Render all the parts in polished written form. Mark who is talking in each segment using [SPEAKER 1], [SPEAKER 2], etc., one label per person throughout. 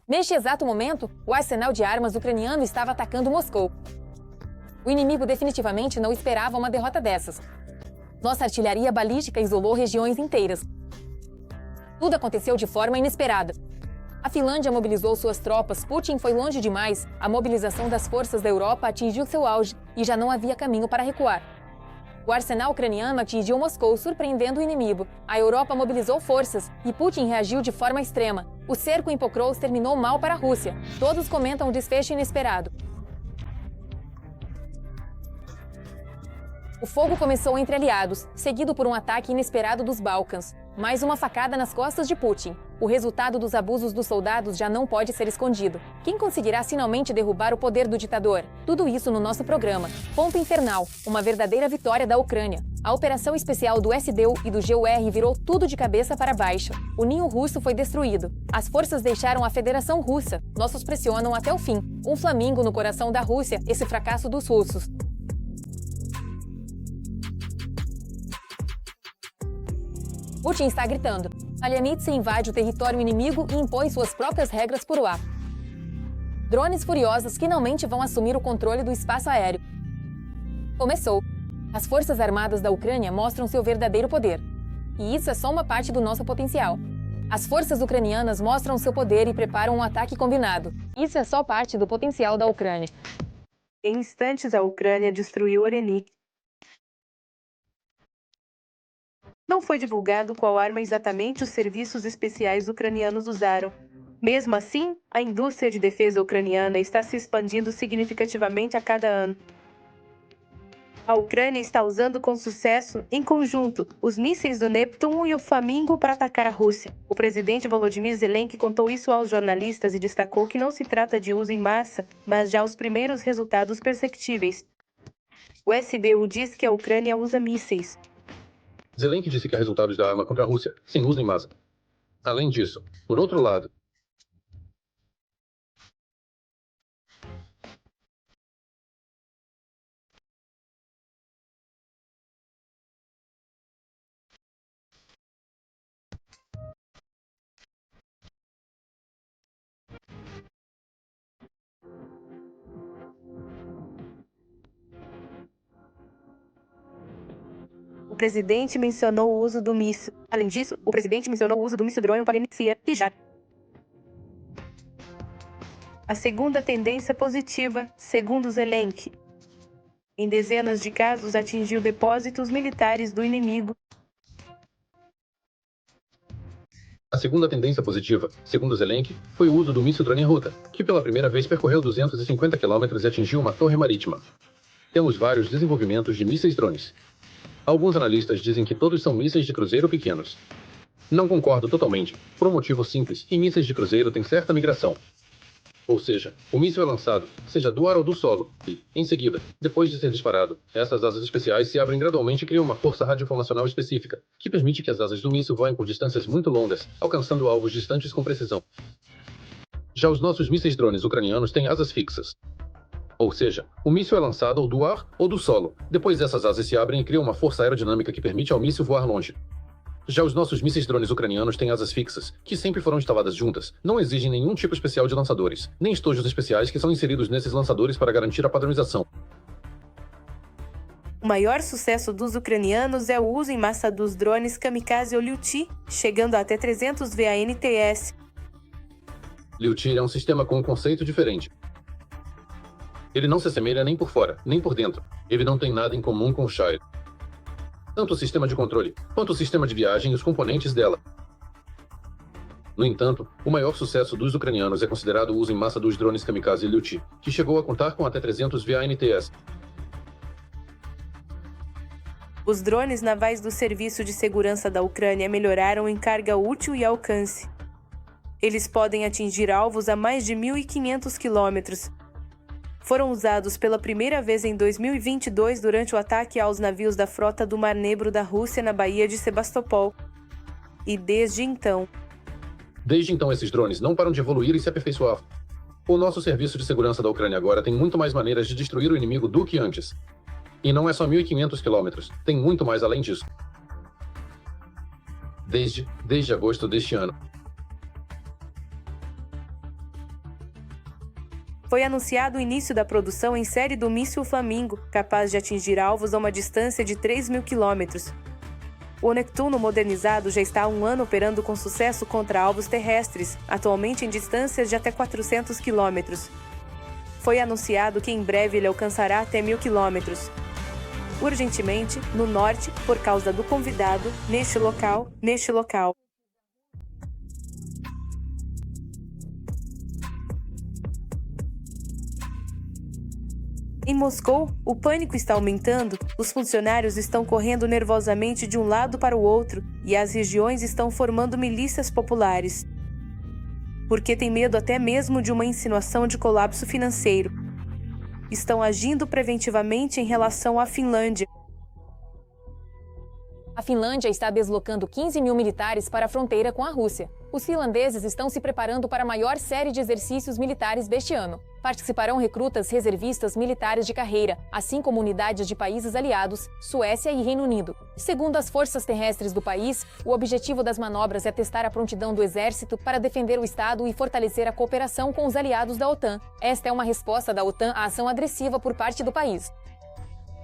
[SPEAKER 1] Neste exato momento, o arsenal de armas ucraniano estava atacando Moscou. O inimigo definitivamente não esperava uma derrota dessas. Nossa artilharia balística isolou regiões inteiras. Tudo aconteceu de forma inesperada. A Finlândia mobilizou suas tropas, Putin foi longe demais, a mobilização das forças da Europa atingiu seu auge e já não havia caminho para recuar. O arsenal ucraniano atingiu Moscou, surpreendendo o inimigo. A Europa mobilizou forças e Putin reagiu de forma extrema. O cerco em Pokrovsk terminou mal para a Rússia. Todos comentam o desfecho inesperado. O fogo começou entre aliados, seguido por um ataque inesperado dos Balcãs. Mais uma facada nas costas de Putin. O resultado dos abusos dos soldados já não pode ser escondido. Quem conseguirá finalmente derrubar o poder do ditador? Tudo isso no nosso programa. Ponto Infernal, uma verdadeira vitória da Ucrânia. A operação especial do SDU e do GUR virou tudo de cabeça para baixo. O ninho russo foi destruído. As forças deixaram a Federação Russa. Nossos pressionam até o fim. Um flamingo no coração da Rússia, esse fracasso dos russos. Putin está gritando. Alianitse invade o território inimigo e impõe suas próprias regras por o ar. Drones furiosos finalmente vão assumir o controle do espaço aéreo. Começou. As forças armadas da Ucrânia mostram seu verdadeiro poder. E isso é só uma parte do nosso potencial. As forças ucranianas mostram seu poder e preparam um ataque combinado. Isso é só parte do potencial da Ucrânia.
[SPEAKER 2] Em instantes, a Ucrânia destruiu Orenik. Não foi divulgado qual arma exatamente os serviços especiais ucranianos usaram. Mesmo assim, a indústria de defesa ucraniana está se expandindo significativamente a cada ano. A Ucrânia está usando com sucesso, em conjunto, os mísseis do Neptune e o Flamingo para atacar a Rússia. O presidente Volodymyr Zelensky contou isso aos jornalistas e destacou que não se trata de uso em massa, mas já os primeiros resultados perceptíveis. O SBU diz que a Ucrânia usa mísseis.
[SPEAKER 3] Zelensky disse que há resultados da arma contra a Rússia, sem uso em massa. Além disso, por outro lado,
[SPEAKER 2] O presidente mencionou o uso do míssil. Além disso, o presidente mencionou o uso do míssil drone para iniciar e já. A segunda tendência positiva, segundo Zelensky. Em dezenas de casos atingiu depósitos militares do inimigo.
[SPEAKER 3] a segunda tendência positiva, segundo Zelensky, foi o uso do míssil drone Ruta, que pela primeira vez percorreu 250 km e atingiu uma torre marítima. Temos vários desenvolvimentos de mísseis drones. Alguns analistas dizem que todos são mísseis de cruzeiro pequenos. Não concordo totalmente, por um motivo simples, e mísseis de cruzeiro têm certa migração. Ou seja, o míssil é lançado, seja do ar ou do solo, e, em seguida, depois de ser disparado, essas asas especiais se abrem gradualmente e criam uma força radioinformacional específica, que permite que as asas do míssil voem por distâncias muito longas, alcançando alvos distantes com precisão. Já os nossos mísseis drones ucranianos têm asas fixas. Ou seja, o míssil é lançado ou do ar ou do solo. Depois essas asas se abrem e criam uma força aerodinâmica que permite ao míssil voar longe. Já os nossos mísseis drones ucranianos têm asas fixas, que sempre foram instaladas juntas. Não exigem nenhum tipo especial de lançadores, nem estojos especiais que são inseridos nesses lançadores para garantir a padronização.
[SPEAKER 2] O maior sucesso dos ucranianos é o uso em massa dos drones Kamikaze ou Lyuti, chegando a até 300 VANTS.
[SPEAKER 3] Lyuti é um sistema com um conceito diferente. Ele não se assemelha nem por fora, nem por dentro. Ele não tem nada em comum com o Shire. Tanto o sistema de controle, quanto o sistema de viagem e os componentes dela. No entanto, o maior sucesso dos ucranianos é considerado o uso em massa dos drones Kamikaze e Lyuti, que chegou a contar com até 300 VANTS.
[SPEAKER 2] Os drones navais do Serviço de Segurança da Ucrânia melhoraram em carga útil e alcance. Eles podem atingir alvos a mais de 1.500 quilômetros. Foram usados pela primeira vez em 2022 durante o ataque aos navios da frota do Mar Negro da Rússia na Baía de Sebastopol. E desde então,
[SPEAKER 3] esses drones não param de evoluir e se aperfeiçoar. O nosso serviço de segurança da Ucrânia agora tem muito mais maneiras de destruir o inimigo do que antes. E não é só 1.500 quilômetros, tem muito mais além disso. Desde agosto deste ano.
[SPEAKER 2] Foi anunciado o início da produção em série do míssil Flamingo, capaz de atingir alvos a uma distância de 3.000 quilômetros. O Neptuno modernizado já está há um ano operando com sucesso contra alvos terrestres, atualmente em distâncias de até 400 quilômetros. Foi anunciado que em breve ele alcançará até 1.000 quilômetros. Urgentemente, no norte, por causa do convidado, neste local. Em Moscou, o pânico está aumentando, os funcionários estão correndo nervosamente de um lado para o outro e as regiões estão formando milícias populares. Porque têm medo até mesmo de uma insinuação de colapso financeiro. Estão agindo preventivamente em relação à Finlândia.
[SPEAKER 1] A Finlândia está deslocando 15.000 militares para a fronteira com a Rússia. Os finlandeses estão se preparando para a maior série de exercícios militares deste ano. Participarão recrutas reservistas militares de carreira, assim como unidades de países aliados, Suécia e Reino Unido. Segundo as forças terrestres do país, o objetivo das manobras é testar a prontidão do exército para defender o Estado e fortalecer a cooperação com os aliados da OTAN. Esta é uma resposta da OTAN à ação agressiva por parte do país.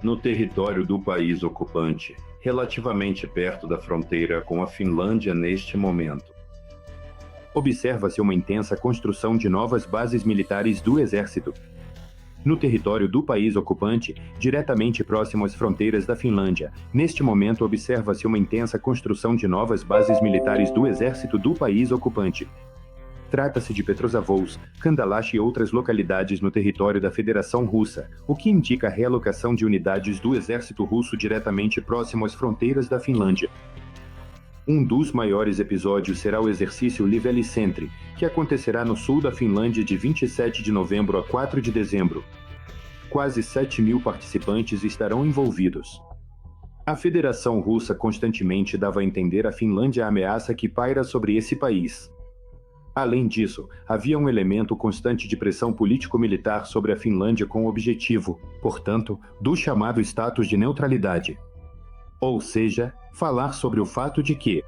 [SPEAKER 4] No território do país ocupante, relativamente perto da fronteira com a Finlândia neste momento, observa-se uma intensa construção de novas bases militares do exército. No território do país ocupante, diretamente próximo às fronteiras da Finlândia, neste momento observa-se uma intensa construção de novas bases militares do exército do país ocupante. Trata-se de Petrozavodsk, Kandalash e outras localidades no território da Federação Russa, o que indica a realocação de unidades do exército russo diretamente próximo às fronteiras da Finlândia. Um dos maiores episódios será o exercício Liveli Sentry, que acontecerá no sul da Finlândia de 27 de novembro a 4 de dezembro. Quase 7.000 participantes estarão envolvidos. A Federação Russa constantemente dava a entender à Finlândia a ameaça que paira sobre esse país. Além disso, havia um elemento constante de pressão político-militar sobre a Finlândia com o objetivo, portanto, do chamado status de neutralidade. Ou seja, falar sobre o fato de que,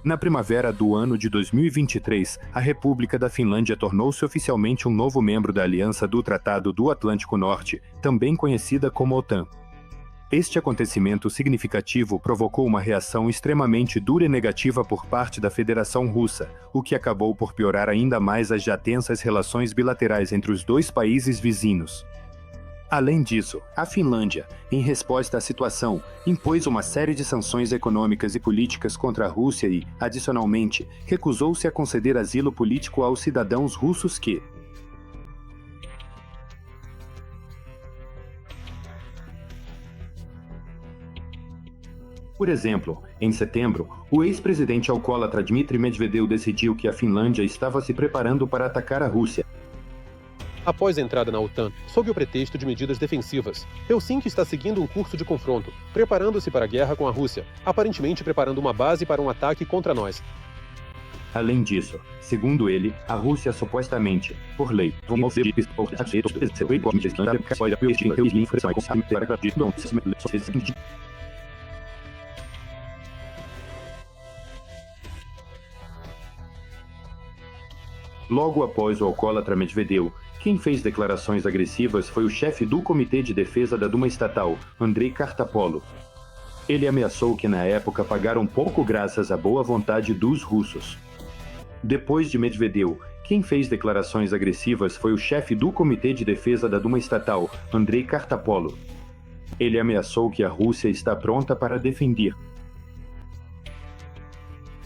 [SPEAKER 4] na primavera do ano de 2023, a República da Finlândia tornou-se oficialmente um novo membro da Aliança do Tratado do Atlântico Norte, também conhecida como OTAN. Este acontecimento significativo provocou uma reação extremamente dura e negativa por parte da Federação Russa, o que acabou por piorar ainda mais as já tensas relações bilaterais entre os dois países vizinhos. Além disso, a Finlândia, em resposta à situação, impôs uma série de sanções econômicas e políticas contra a Rússia e, adicionalmente, recusou-se a conceder asilo político aos cidadãos russos que, por exemplo, em setembro, o ex-presidente alcoólatra Dmitry Medvedev decidiu que a Finlândia estava se preparando para atacar a Rússia.
[SPEAKER 5] Após a entrada na OTAN, sob o pretexto de medidas defensivas, Helsinki está seguindo um curso de confronto, preparando-se para a guerra com a Rússia, aparentemente preparando uma base para um ataque contra nós.
[SPEAKER 4] Além disso, segundo ele, a Rússia supostamente, por lei, logo após o alcoólatra Medvedev, quem fez declarações agressivas foi o chefe do Comitê de Defesa da Duma Estatal, Andrei Kartapolo. Ele ameaçou que na época pagaram pouco graças à boa vontade dos russos. Depois de Medvedev, quem fez declarações agressivas foi o chefe do Comitê de Defesa da Duma Estatal, Andrei Kartapolo. Ele ameaçou que a Rússia está pronta para defender.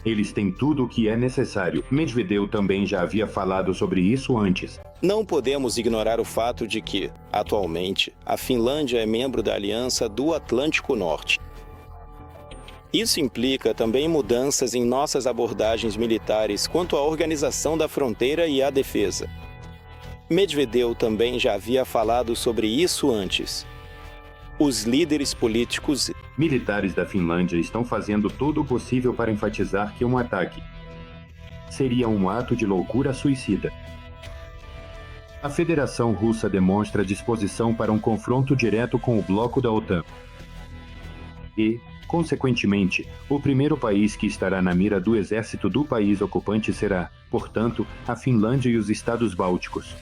[SPEAKER 4] Eles têm tudo o que é necessário. Medvedev também já havia falado sobre isso antes.
[SPEAKER 6] Não podemos ignorar o fato de que, atualmente, a Finlândia é membro da Aliança do Atlântico Norte. Isso implica também mudanças em nossas abordagens militares quanto à organização da fronteira e à defesa. Medvedev também já havia falado sobre isso antes. Os líderes políticos
[SPEAKER 4] militares da Finlândia estão fazendo todo o possível para enfatizar que um ataque seria um ato de loucura suicida. A Federação Russa demonstra disposição para um confronto direto com o bloco da OTAN. E, consequentemente, o primeiro país que estará na mira do exército do país ocupante será, portanto, a Finlândia e os Estados Bálticos.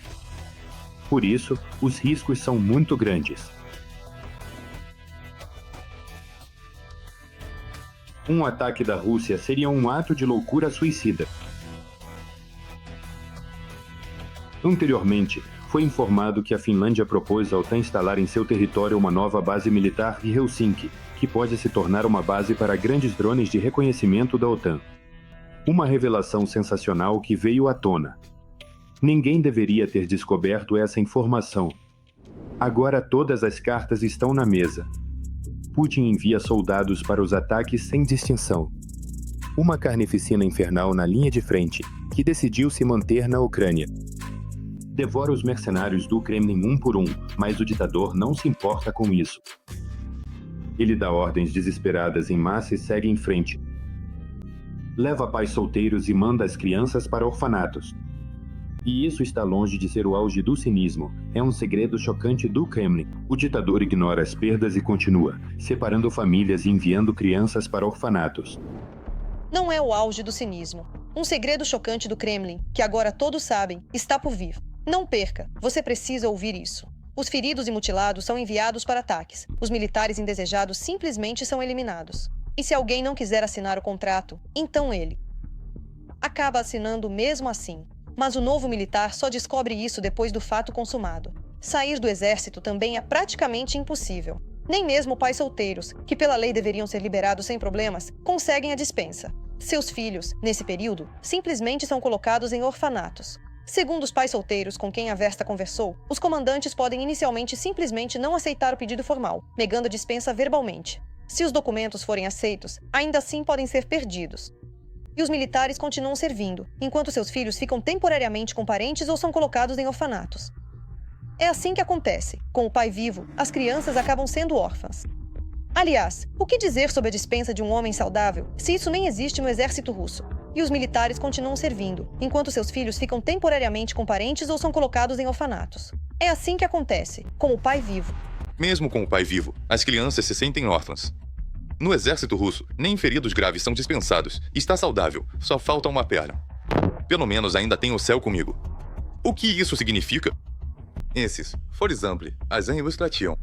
[SPEAKER 4] Por isso, os riscos são muito grandes. Um ataque da Rússia seria um ato de loucura suicida. Anteriormente, foi informado que a Finlândia propôs à OTAN instalar em seu território uma nova base militar em Helsinki, que pode se tornar uma base para grandes drones de reconhecimento da OTAN. Uma revelação sensacional que veio à tona. Ninguém deveria ter descoberto essa informação. Agora todas as cartas estão na mesa. Putin envia soldados para os ataques sem distinção. Uma carnificina infernal na linha de frente, que decidiu se manter na Ucrânia. Devora os mercenários do Kremlin um por um, mas o ditador não se importa com isso. Ele dá ordens desesperadas em massa e segue em frente. Leva pais solteiros e manda as crianças para orfanatos. E isso está longe de ser o auge do cinismo. É um segredo chocante do Kremlin. O ditador ignora as perdas e continua, separando famílias e enviando crianças para orfanatos.
[SPEAKER 7] Não é o auge do cinismo. Um segredo chocante do Kremlin, que agora todos sabem, está por vir. Não perca, você precisa ouvir isso. Os feridos e mutilados são enviados para ataques. Os militares indesejados simplesmente são eliminados. E se alguém não quiser assinar o contrato, então ele acaba assinando mesmo assim. Mas o novo militar só descobre isso depois do fato consumado. Sair do exército também é praticamente impossível. Nem mesmo pais solteiros, que pela lei deveriam ser liberados sem problemas, conseguem a dispensa. Seus filhos, nesse período, simplesmente são colocados em orfanatos. Segundo os pais solteiros com quem a Vesta conversou, os comandantes podem inicialmente simplesmente não aceitar o pedido formal, negando a dispensa verbalmente. Se os documentos forem aceitos, ainda assim podem ser perdidos. E os militares continuam servindo, enquanto seus filhos ficam temporariamente com parentes ou são colocados em orfanatos. É assim que acontece. Com o pai vivo, as crianças acabam sendo órfãs. Aliás, o que dizer sobre a dispensa de um homem saudável, se isso nem existe no exército russo? E os militares continuam servindo, enquanto seus filhos ficam temporariamente com parentes ou são colocados em orfanatos. É assim que acontece, com o pai vivo.
[SPEAKER 8] Mesmo com o pai vivo, as crianças se sentem órfãs. No exército russo, nem feridos graves são dispensados. Está saudável, só falta uma perna. Pelo menos ainda tenho o céu comigo. O que isso significa? Esses, for example, as illustration.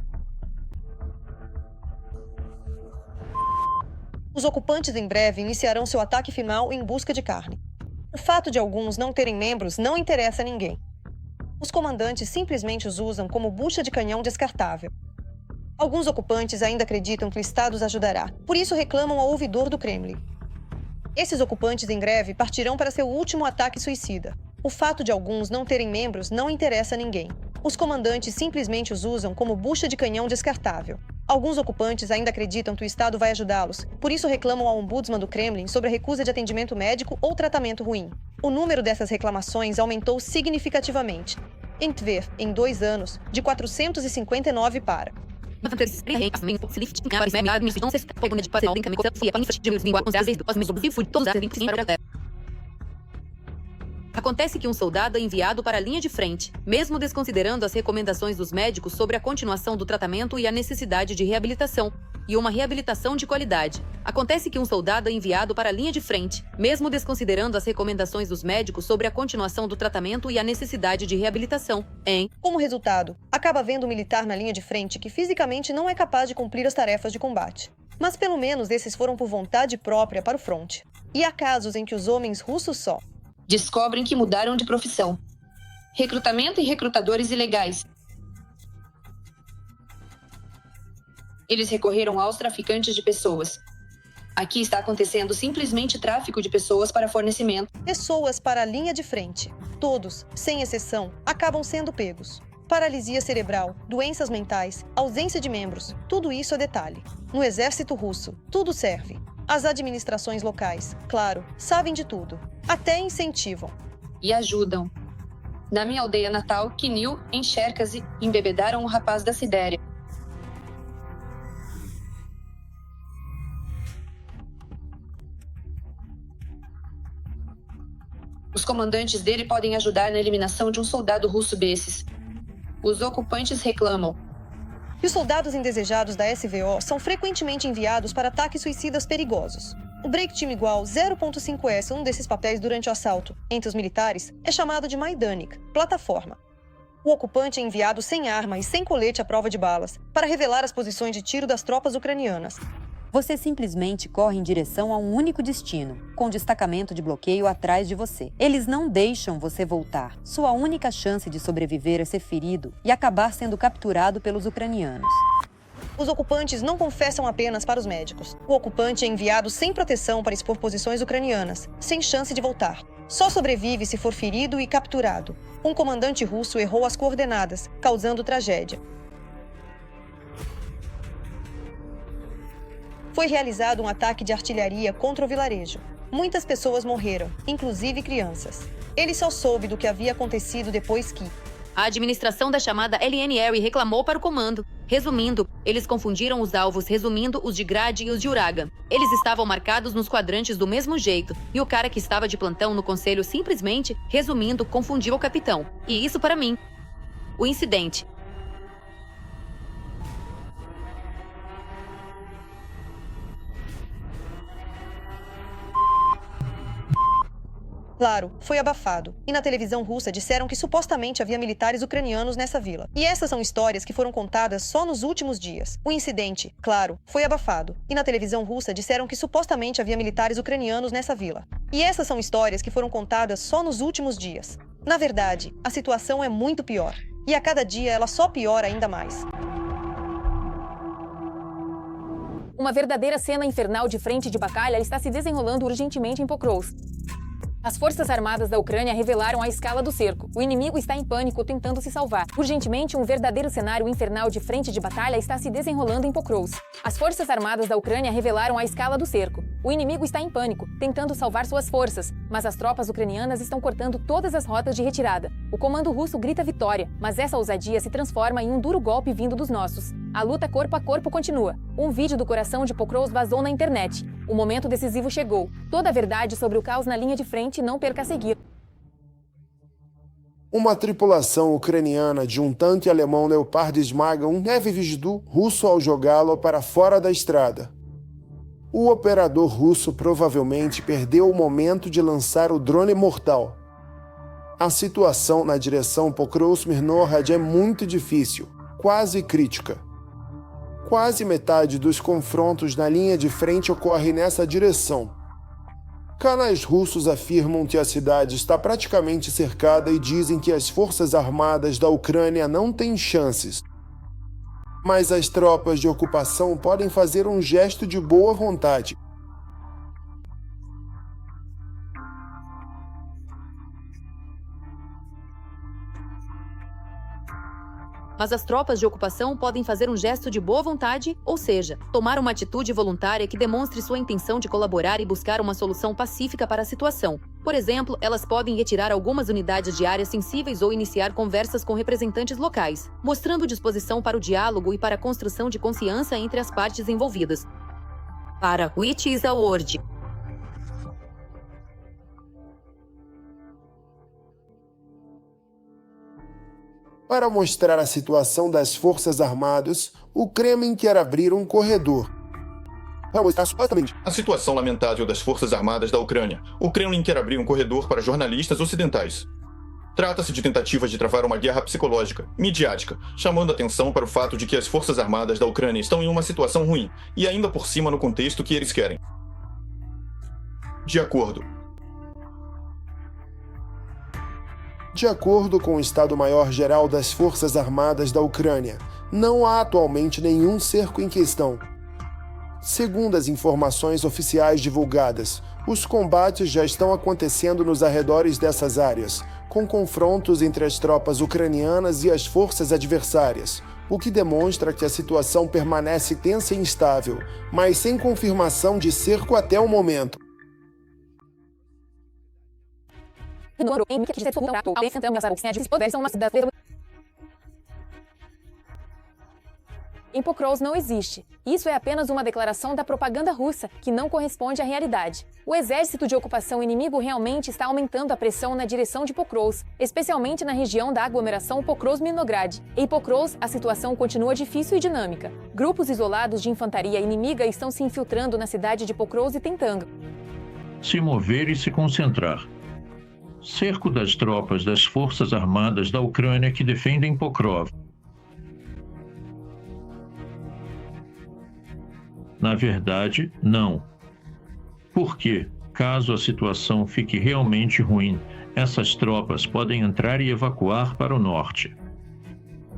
[SPEAKER 7] Os ocupantes em breve iniciarão seu ataque final em busca de carne. O fato de alguns não terem membros não interessa a ninguém. Os comandantes simplesmente os usam como bucha de canhão descartável. Alguns ocupantes ainda acreditam que o Estado os ajudará, por isso reclamam ao ouvidor do Kremlin. Esses ocupantes em greve partirão para seu último ataque suicida. O fato de alguns não terem membros não interessa a ninguém. Os comandantes simplesmente os usam como bucha de canhão descartável. Alguns ocupantes ainda acreditam que o Estado vai ajudá-los, por isso reclamam ao ombudsman do Kremlin sobre a recusa de atendimento médico ou tratamento ruim. O número dessas reclamações aumentou significativamente. Em Tver, em 2 anos, de 459 para...
[SPEAKER 9] Acontece que um soldado é enviado para a linha de frente, mesmo desconsiderando as recomendações dos médicos sobre a continuação do tratamento e a necessidade de reabilitação, e uma reabilitação de qualidade. Acontece que um soldado é enviado para a linha de frente, mesmo desconsiderando as recomendações dos médicos sobre a continuação do tratamento e a necessidade de reabilitação.
[SPEAKER 7] Como resultado, acaba havendo um militar na linha de frente que fisicamente não é capaz de cumprir as tarefas de combate. Mas pelo menos esses foram por vontade própria para o fronte. E há casos em que os homens russos só
[SPEAKER 10] descobrem que mudaram de profissão. Recrutamento e recrutadores ilegais. Eles recorreram aos traficantes de pessoas. Aqui está acontecendo simplesmente tráfico de pessoas para fornecimento.
[SPEAKER 7] Pessoas para a linha de frente. Todos, sem exceção, acabam sendo pegos. Paralisia cerebral, doenças mentais, ausência de membros, tudo isso é detalhe. No exército russo, tudo serve. As administrações locais, claro, sabem de tudo. Até incentivam.
[SPEAKER 10] E ajudam. Na minha aldeia natal, Kinil, em Cherkasy, embebedaram um rapaz da Sidéria. Os comandantes dele podem ajudar na eliminação de um soldado russo desses. Os ocupantes reclamam.
[SPEAKER 7] E os soldados indesejados da SVO são frequentemente enviados para ataques suicidas perigosos. O Break Team igual 0.5S, um desses papéis durante o assalto entre os militares, é chamado de Majdanek, plataforma. O ocupante é enviado sem arma e sem colete à prova de balas para revelar as posições de tiro das tropas ucranianas.
[SPEAKER 9] Você simplesmente corre em direção a um único destino, com destacamento de bloqueio atrás de você. Eles não deixam você voltar. Sua única chance de sobreviver é ser ferido e acabar sendo capturado pelos ucranianos.
[SPEAKER 7] Os ocupantes não confessam apenas para os médicos. O ocupante é enviado sem proteção para expor posições ucranianas, sem chance de voltar. Só sobrevive se for ferido e capturado. Um comandante russo errou as coordenadas, causando tragédia. Foi realizado um ataque de artilharia contra o vilarejo. Muitas pessoas morreram, inclusive crianças. Ele só soube do que havia acontecido depois que
[SPEAKER 9] a administração da chamada LNR reclamou para o comando. Resumindo, eles confundiram os alvos, resumindo os de Grad e os de Uraga. Eles estavam marcados nos quadrantes do mesmo jeito, e o cara que estava de plantão no conselho simplesmente, resumindo, confundiu o capitão. E isso para mim. O incidente.
[SPEAKER 7] Claro, foi abafado. E na televisão russa disseram que supostamente havia militares ucranianos nessa vila. E essas são histórias que foram contadas só nos últimos dias. O incidente, claro, foi abafado. E na televisão russa disseram que supostamente havia militares ucranianos nessa vila. E essas são histórias que foram contadas só nos últimos dias. Na verdade, a situação é muito pior. E a cada dia ela só piora ainda mais.
[SPEAKER 1] Uma verdadeira cena infernal de frente de batalha está se desenrolando urgentemente em Pokrovsk. As forças armadas da Ucrânia revelaram a escala do cerco. O inimigo está em pânico, tentando se salvar. Urgentemente, um verdadeiro cenário infernal de frente de batalha está se desenrolando em Pokrovsk. As forças armadas da Ucrânia revelaram a escala do cerco. O inimigo está em pânico, tentando salvar suas forças, mas as tropas ucranianas estão cortando todas as rotas de retirada. O comando russo grita vitória, mas essa ousadia se transforma em um duro golpe vindo dos nossos. A luta corpo a corpo continua. Um vídeo do coração de Pokrovsk vazou na internet. O momento decisivo chegou. Toda a verdade sobre o caos na linha de frente não perca a seguir.
[SPEAKER 11] Uma tripulação ucraniana de um tanque alemão Leopard esmaga um Heavy Vigdu russo ao jogá-lo para fora da estrada. O operador russo provavelmente perdeu o momento de lançar o drone mortal. A situação na direção Pokrovsk-Mirnohrad é muito difícil, quase crítica. Quase metade dos confrontos na linha de frente ocorre nessa direção. Canais russos afirmam que a cidade está praticamente cercada e dizem que as forças armadas da Ucrânia não têm chances. Mas as tropas de ocupação podem fazer um gesto de boa vontade.
[SPEAKER 9] Mas as tropas de ocupação podem fazer um gesto de boa vontade, ou seja, tomar uma atitude voluntária que demonstre sua intenção de colaborar e buscar uma solução pacífica para a situação. Por exemplo, elas podem retirar algumas unidades de áreas sensíveis ou iniciar conversas com representantes locais, mostrando disposição para o diálogo e para a construção de confiança entre as partes envolvidas. Para Which is a Word.
[SPEAKER 11] Para mostrar a situação das forças armadas, o Kremlin quer abrir um corredor.
[SPEAKER 12] A situação lamentável das forças armadas da Ucrânia. O Kremlin quer abrir um corredor para jornalistas ocidentais. Trata-se de tentativas de travar uma guerra psicológica, midiática, chamando atenção para o fato de que as forças armadas da Ucrânia estão em uma situação ruim, e ainda por cima no contexto que eles querem. De acordo
[SPEAKER 11] com o Estado-Maior-Geral das Forças Armadas da Ucrânia, não há atualmente nenhum cerco em questão. Segundo as informações oficiais divulgadas, os combates já estão acontecendo nos arredores dessas áreas, com confrontos entre as tropas ucranianas e as forças adversárias, o que demonstra que a situação permanece tensa e instável, mas sem confirmação de cerco até o momento.
[SPEAKER 1] Em Pokrovsk não existe. Isso é apenas uma declaração da propaganda russa, que não corresponde à realidade. O exército de ocupação inimigo realmente está aumentando a pressão na direção de Pokrovsk, especialmente na região da aglomeração Pokrovsk-Mirnohrad. Em Pokrovsk, a situação continua difícil e dinâmica. Grupos isolados de infantaria inimiga estão se infiltrando na cidade de Pokrovsk e tentando
[SPEAKER 13] se mover e se concentrar. Cerco das tropas das Forças Armadas da Ucrânia que defendem Pokrov. Na verdade, não. Por quê? Caso a situação fique realmente ruim, essas tropas podem entrar e evacuar para o norte.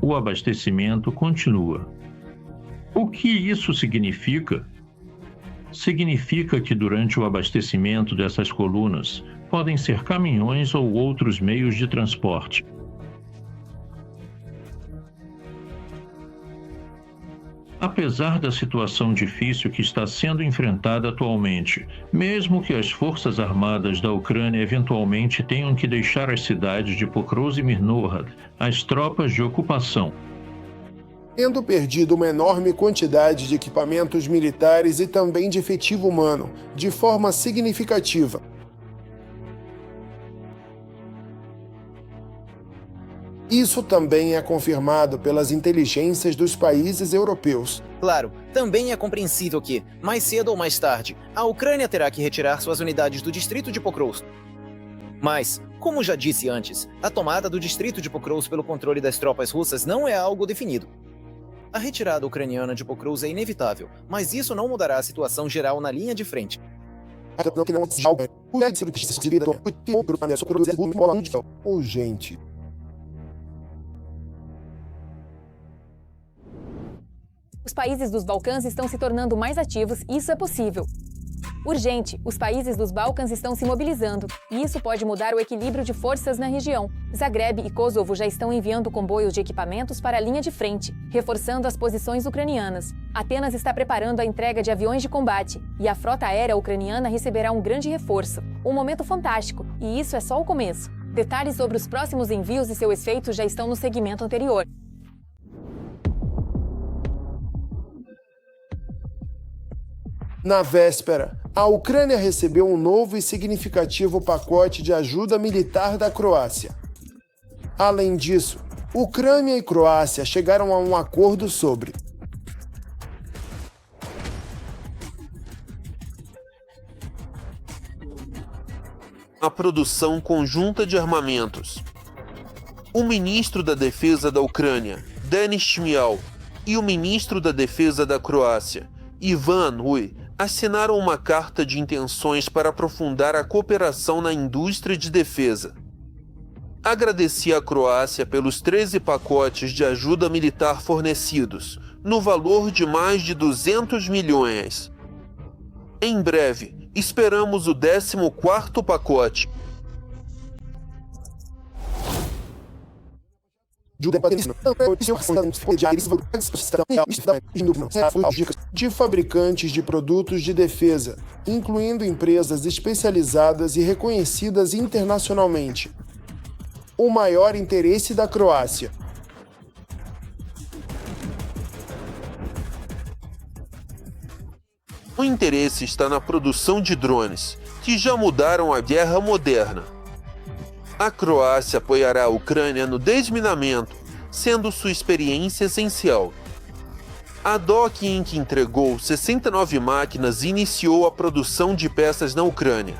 [SPEAKER 13] O abastecimento continua. O que isso significa? Significa que durante o abastecimento dessas colunas, podem ser caminhões ou outros meios de transporte. Apesar da situação difícil que está sendo enfrentada atualmente, mesmo que as forças armadas da Ucrânia eventualmente tenham que deixar as cidades de Pokrovsk e Mirnohad, as tropas de ocupação,
[SPEAKER 11] tendo perdido uma enorme quantidade de equipamentos militares e também de efetivo humano, de forma significativa. Isso também é confirmado pelas inteligências dos países europeus.
[SPEAKER 14] Claro, também é compreensível que, mais cedo ou mais tarde, a Ucrânia terá que retirar suas unidades do distrito de Pokrovsk. Mas, como já disse antes, a tomada do distrito de Pokrovsk pelo controle das tropas russas não é algo definido. A retirada ucraniana de Pokrovsk é inevitável, mas isso não mudará a situação geral na linha de frente.
[SPEAKER 11] Urgente.
[SPEAKER 1] Os países dos Balcãs estão se tornando mais ativos e isso é possível. Urgente, os países dos Balcãs estão se mobilizando e isso pode mudar o equilíbrio de forças na região. Zagreb e Kosovo já estão enviando comboios de equipamentos para a linha de frente, reforçando as posições ucranianas. Atenas está preparando a entrega de aviões de combate e a frota aérea ucraniana receberá um grande reforço. Um momento fantástico, e isso é só o começo. Detalhes sobre os próximos envios e seu efeito já estão no segmento anterior.
[SPEAKER 11] Na véspera, a Ucrânia recebeu um novo e significativo pacote de ajuda militar da Croácia. Além disso, Ucrânia e Croácia chegaram a um acordo sobre a produção conjunta de armamentos. O ministro da Defesa da Ucrânia, Denis Shmyhal, e o ministro da Defesa da Croácia, Ivan Hui, assinaram uma carta de intenções para aprofundar a cooperação na indústria de defesa. Agradeci à Croácia pelos 13 pacotes de ajuda militar fornecidos, no valor de mais de 200 milhões. Em breve, esperamos o 14º pacote. De fabricantes de produtos de defesa, incluindo empresas especializadas e reconhecidas internacionalmente. O maior interesse da Croácia. O interesse está na produção de drones, que já mudaram a guerra moderna. A Croácia apoiará a Ucrânia no desminamento, sendo sua experiência essencial. A DOC Inc. entregou 69 máquinas e iniciou a produção de peças na Ucrânia.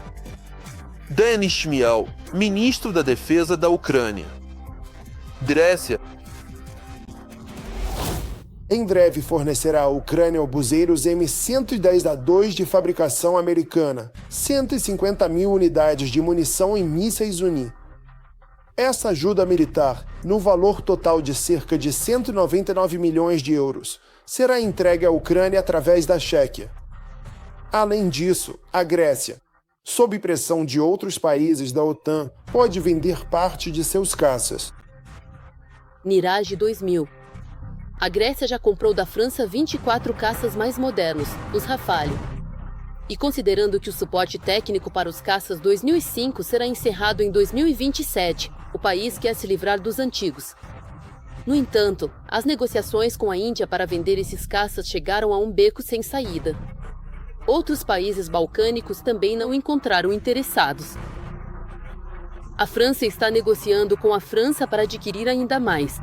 [SPEAKER 11] Denis Shmyhal, ministro da Defesa da Ucrânia. Grécia em breve fornecerá à Ucrânia obuseiros M110A2 de fabricação americana, 150 mil unidades de munição e mísseis Uni. Essa ajuda militar, no valor total de cerca de 199 milhões de euros, será entregue à Ucrânia através da Chequia. Além disso, a Grécia, sob pressão de outros países da OTAN, pode vender parte de seus caças.
[SPEAKER 15] Mirage 2000. A Grécia já comprou da França 24 caças mais modernos, os Rafale. E considerando que o suporte técnico para os caças 2005 será encerrado em 2027, o país quer se livrar dos antigos. No entanto, as negociações com a Índia para vender esses caças chegaram a um beco sem saída. Outros países balcânicos também não encontraram interessados. A França está negociando com a França para adquirir ainda mais.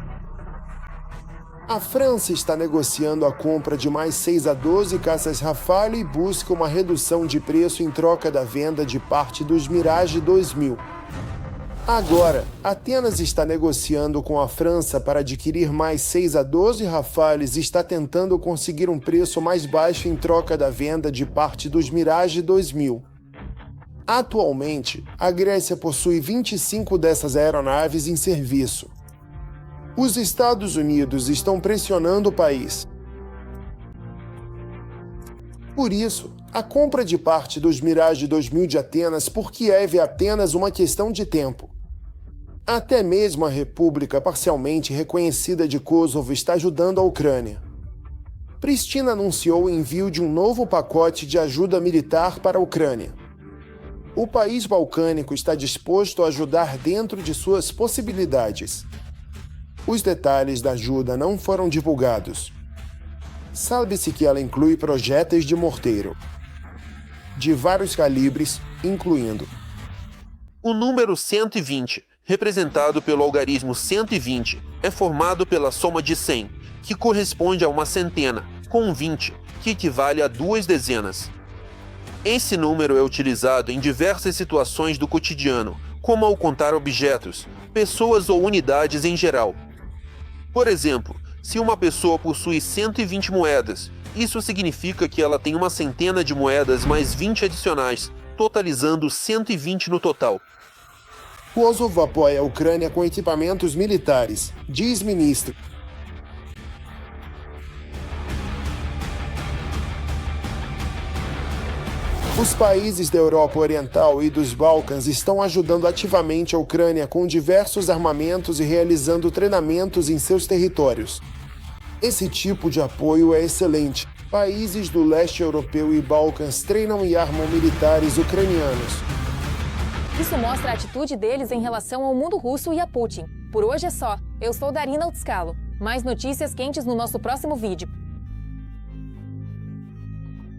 [SPEAKER 11] A França está negociando a compra de mais 6 a 12 caças Rafale e busca uma redução de preço em troca da venda de parte dos Mirage 2000. Agora, Atenas está negociando com a França para adquirir mais 6 a 12 Rafales e está tentando conseguir um preço mais baixo em troca da venda de parte dos Mirage 2000. Atualmente, a Grécia possui 25 dessas aeronaves em serviço. Os Estados Unidos estão pressionando o país. Por isso, a compra de parte dos Mirage 2000 de Atenas por Kiev é apenas uma questão de tempo. Até mesmo a República parcialmente reconhecida de Kosovo está ajudando a Ucrânia. Pristina anunciou o envio de um novo pacote de ajuda militar para a Ucrânia. O país balcânico está disposto a ajudar dentro de suas possibilidades. Os detalhes da ajuda não foram divulgados. Sabe-se que ela inclui projéteis de morteiro, de vários calibres, incluindo o número 120, representado pelo algarismo 120, é formado pela soma de 100, que corresponde a uma centena, com 20, que equivale a 2 dezenas. Esse número é utilizado em diversas situações do cotidiano, como ao contar objetos, pessoas ou unidades em geral. Por exemplo, se uma pessoa possui 120 moedas, isso significa que ela tem uma centena de moedas mais 20 adicionais, totalizando 120 no total. Kosovo apoia a Ucrânia com equipamentos militares, diz ministro. Os países da Europa Oriental e dos Balcãs estão ajudando ativamente a Ucrânia com diversos armamentos e realizando treinamentos em seus territórios. Esse tipo de apoio é excelente. Países do leste europeu e Balcãs treinam e armam militares ucranianos.
[SPEAKER 1] Isso mostra a atitude deles em relação ao mundo russo e a Putin. Por hoje é só. Eu sou Darina Utscalo. Mais notícias quentes no nosso próximo vídeo.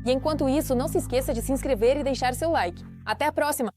[SPEAKER 1] E enquanto isso, não se esqueça de se inscrever e deixar seu like. Até a próxima!